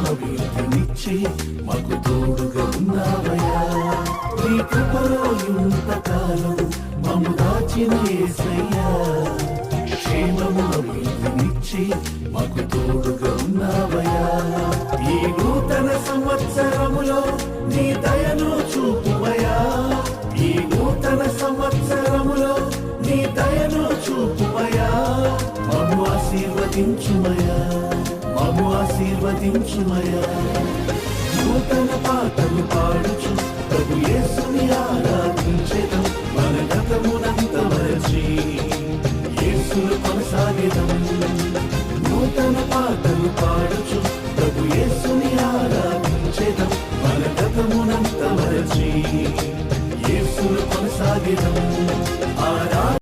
అభివృద్ధినిచ్చి మాకు తోడుగా ఉన్నావయ్యా. నీ కృపలో ఇంతకాలం మమ్ము దాచిన యేసయ్యా. క్షేమము అభివృద్ధినిచ్చి మాకు తోడుగా ఉన్నావయ్యా. ఈ నూతన సంవత్సరములో నీ దయను చూపువయ్యా. ఈ నూతన సంవత్సరములో నీ దయను చూపువయ్యా. మమ్ము ఆశీర్వదించుమయ్యా, మమ్ము ఆశీర్వదించుమయ్యా. నూతన పాటలు పాడుచు ప్రభు యేసుని ఆరాధించెదం. మన గతమునంత మరచి యేసును కొనసాగెదం. నూతన పాటలు పాడుచు